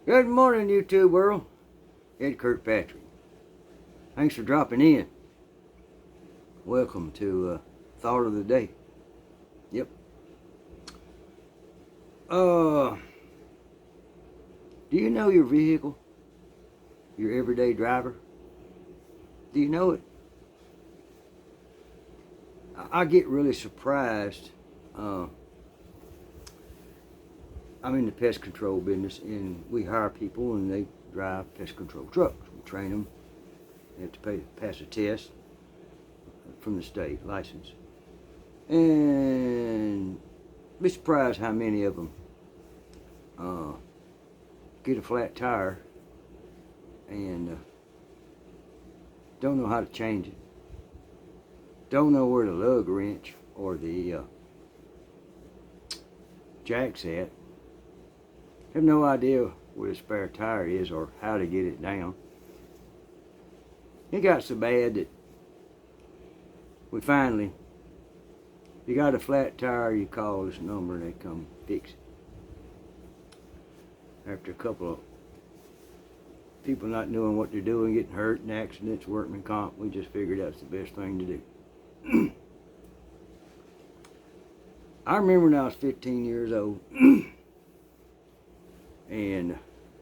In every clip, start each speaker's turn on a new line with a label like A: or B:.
A: Good morning, YouTube world. Ed Kirkpatrick. Thanks for dropping in. Welcome to Thought of the Day. Yep. Do you know your vehicle? Your everyday driver? Do you know it? I get really surprised. I'm in the pest control business, and we hire people, and they drive pest control trucks. We train them. They have to pass a test from the state license, and be surprised how many of them get a flat tire and don't know how to change it. Don't know where the lug wrench or the jack's at. Have no idea where the spare tire is or how to get it down. It got so bad that we finally, if you got a flat tire, you call this number and they come fix it. After a couple of people not knowing what they're doing, getting hurt in accidents, workman comp, we just figured that's the best thing to do. I remember when I was 15 years old and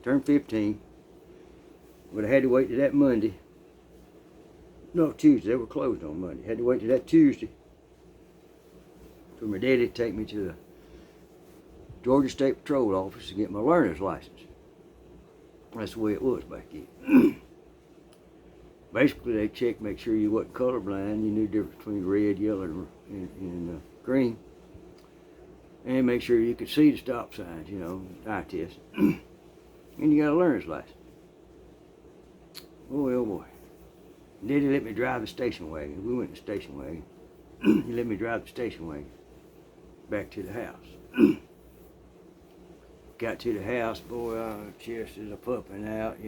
A: turned 15, but I had to wait till that Monday. No, Tuesday. They were closed on Monday. Had to wait till that Tuesday for my daddy to take me to the Georgia State Patrol office to get my learner's license. That's the way it was back then. Basically, they checked, make sure you wasn't colorblind. You knew the difference between red, yellow, and green. And make sure you could see the stop signs, eye test. And you got a learner's license. Boy, oh boy. Daddy let me drive the station wagon. We went in the station wagon. He let me drive the station wagon back to the house. Got to the house, boy, chest is a pumping out,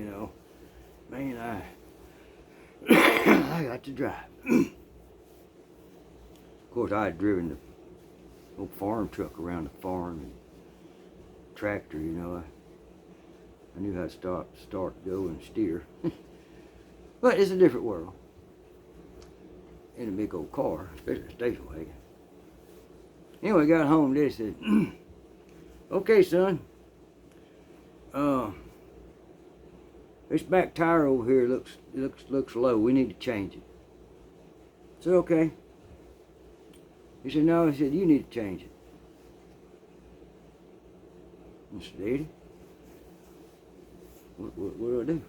A: Man, I got to drive. Of course, I had driven the old farm truck around the farm and tractor, I knew how to start, go, and steer. But it's a different world. In a big old car, especially a station wagon. Anyway, got home, Daddy said, okay, son, this back tire over here looks low. We need to change it. I said, okay. He said, no. He said, you need to change it. I said, Daddy, what do I do?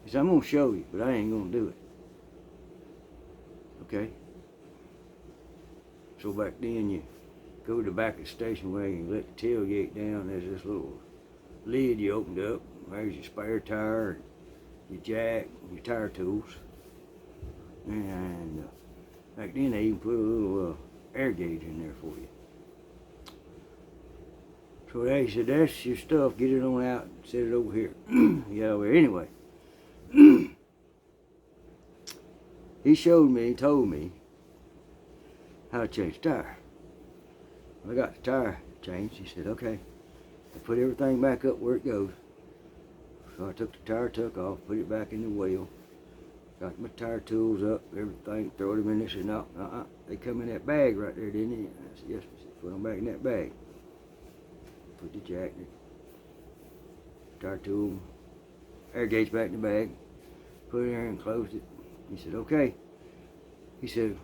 A: He said, I'm going to show you, but I ain't going to do it. Okay? So back then, you go to the back of the station wagon and let the tailgate down. There's this little lid you opened up. There's your spare tire, your jack, your tire tools. And back then, they even put a little air gauge in there for you. So they said, that's your stuff. Get it on out and set it over here. Well, anyway. He showed me, told me how to change the tire. I got the tire changed. He said, okay. I put everything back up where it goes. So I took the tire tuck off, put it back in the wheel. Got my tire tools up, everything, throw them in there. He said, no, they come in that bag right there, didn't they? I said, yes. He said, put them back in that bag. Put the jack, tire tool, air gauge back in the bag. Put it in there and closed it. He said, okay. He said,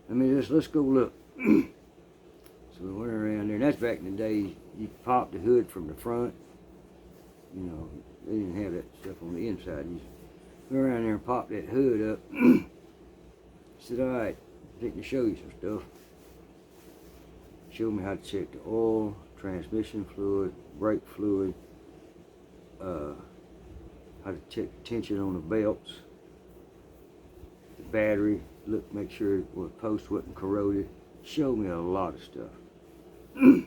A: let's go look. So we went around there, and that's back in the day, you popped the hood from the front. They didn't have that stuff on the inside. You went around there and popped that hood up. Said, all right, I think to show you some stuff. Showed me how to check the oil, transmission fluid, brake fluid, how to check the tension on the belts, the battery, make sure the post wasn't corroded. Showed me a lot of stuff. And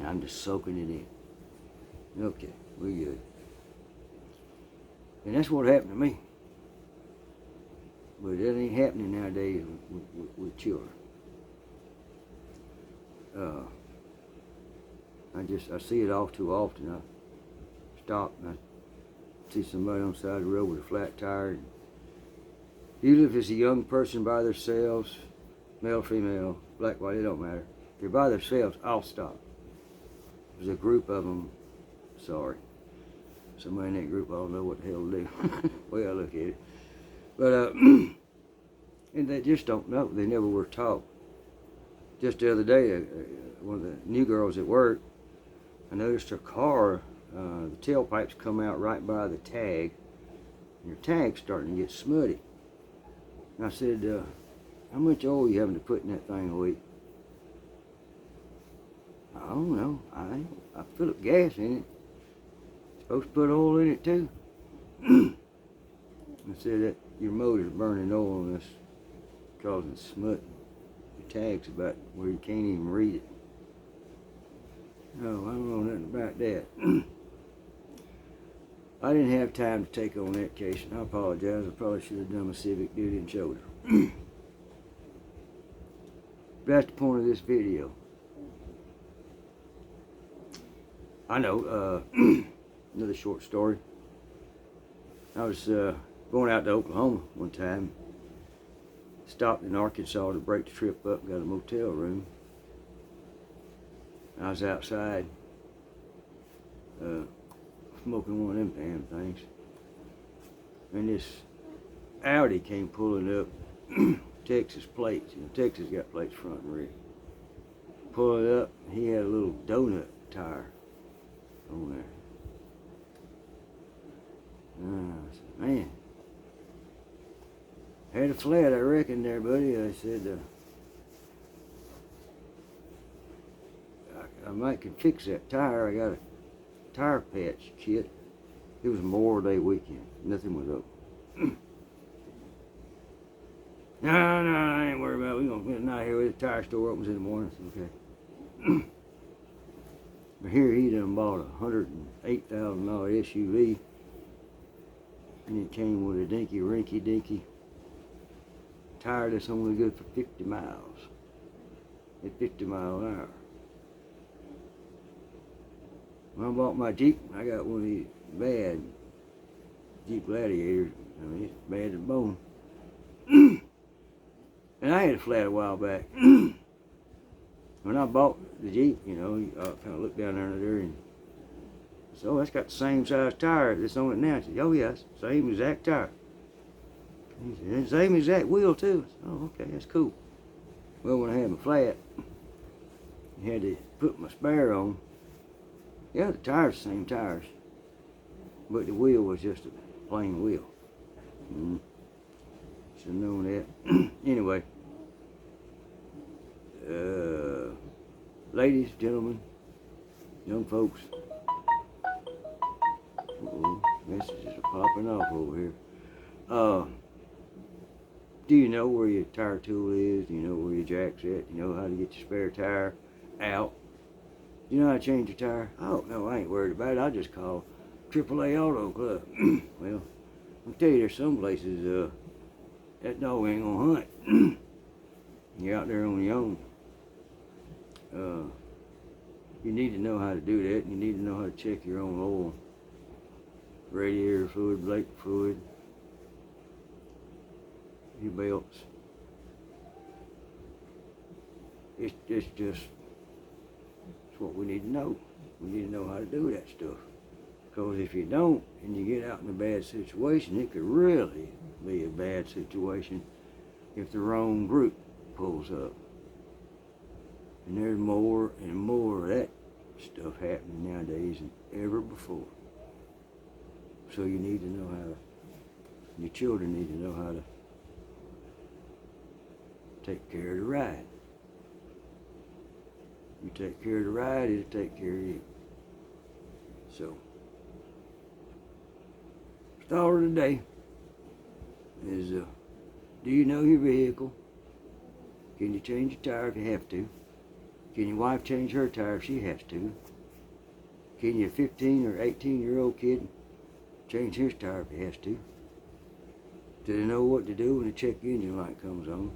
A: I'm just soaking it in. Okay, we're good. And that's what happened to me. But that ain't happening nowadays with children. I see it all too often. I stop and I see somebody on the side of the road with a flat tire. Usually if it's a young person by themselves, male, female, black, white, it don't matter. If they're by themselves, I'll stop. If there's a group of them, sorry. Somebody in that group, I don't know what the hell to do. Way I look at it. But, and they just don't know. They never were taught. Just the other day, one of the new girls at work, I noticed her car, the tailpipes come out right by the tag, and your tag's starting to get smutty. And I said, how much oil are you having to put in that thing a week? I don't know. I fill up gas in it. Supposed to put oil in it too. I said that your motor's burning oil and it's causing smut. Your tag's about where you can't even read it. No, I don't know nothing about that. I didn't have time to take on that case, and I apologize. I probably should have done my civic duty and showed her. That's the point of this video. I know, another short story. I was going out to Oklahoma one time. Stopped in Arkansas to break the trip up, got a motel room. I was outside smoking one of them damn things. And this Audi came pulling up, Texas plates. You know, Texas got plates front and rear. Pulling up, he had a little donut tire on there. I said, man, had a flat, I reckon there, buddy. I said, I might could fix that tire. I got a tire patch kit. It was Memorial Day weekend. Nothing was open. No, I ain't worried about it. We're going to spend the night here with the tire store opens in the morning. It's okay. But here he done bought a $108,000 SUV. And it came with a dinky, rinky dinky tire that's only good for 50 miles. At 50 miles an hour. When I bought my Jeep, I got one of these bad Jeep Gladiators. I mean, it's bad as bone. And I had a flat a while back. When I bought the Jeep, you know, I kind of looked down under there and said, oh, that's got the same size tire that's on it now. I said, oh, yes, same exact tire. He said, and same exact wheel, too. I said, oh, okay, that's cool. Well, when I had my flat, I had to put my spare on. Yeah, the tires the same tires, but the wheel was just a plain wheel. Should have known that. Anyway, ladies, gentlemen, young folks, messages are popping off over here. Do you know where your tire tool is? Do you know where your jack's at? Do you know how to get your spare tire out? You know how to change your tire? Oh, no, I ain't worried about it. I'll just call AAA Auto Club. Well, I'll tell you, there's some places, that dog ain't gonna hunt. You're out there on your own. You need to know how to do that. You need to know how to check your own oil. Radiator fluid, brake fluid, your belts. It's just what we need to know. We need to know how to do that stuff. Because if you don't, and you get out in a bad situation, it could really be a bad situation if the wrong group pulls up. And there's more and more of that stuff happening nowadays than ever before. So you need to know how to, your children need to know how to take care of the ride. You take care of the ride, it'll take care of you. So, start of the day is, do you know your vehicle? Can you change your tire if you have to? Can your wife change her tire if she has to? Can your 15 or 18-year-old kid change his tire if he has to? Do they know what to do when the check engine light comes on?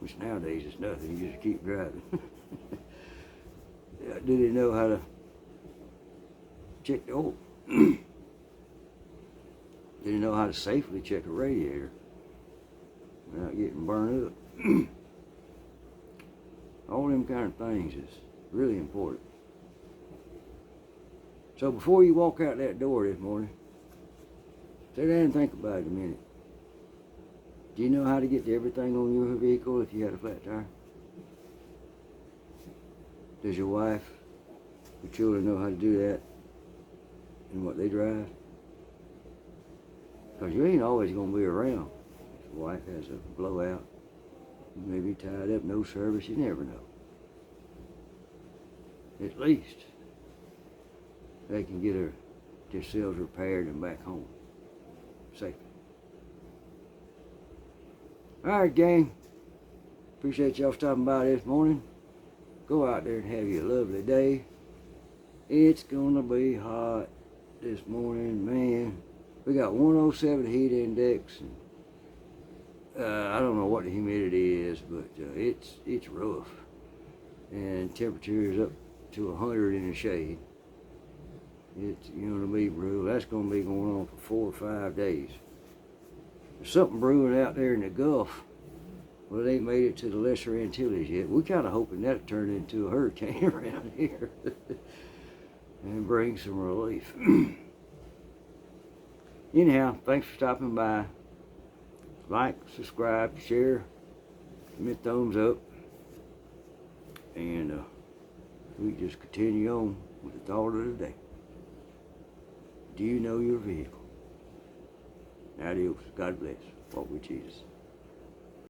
A: Which nowadays is nothing, you just keep driving. Do they know how to check the oil? Do they know how to safely check a radiator without getting burned up? All them kind of things is really important. So before you walk out that door this morning, sit down and think about it a minute. Do you know how to get to everything on your vehicle if you had a flat tire? Does your wife, your children know how to do that in what they drive? Because you ain't always going to be around. If your wife has a blowout, you may be tied up, no service, you never know. At least they can get themselves repaired and back home safely. Alright, gang. Appreciate y'all stopping by this morning. Go out there and have you a lovely day. It's gonna be hot this morning, man. We got 107 heat index, and I don't know what the humidity is, but it's rough. And temperature is up to 100 in the shade. It's gonna be brutal. That's gonna be going on for 4 or 5 days. There's something brewing out there in the Gulf. Well, it ain't made it to the Lesser Antilles yet. We're kind of hoping that'll turn into a hurricane around here and bring some relief. Anyhow, thanks for stopping by. Like, subscribe, share, give me a thumbs up, and we just continue on with the thought of the day. Do you know your vehicle? Adios. God bless. Walk with Jesus.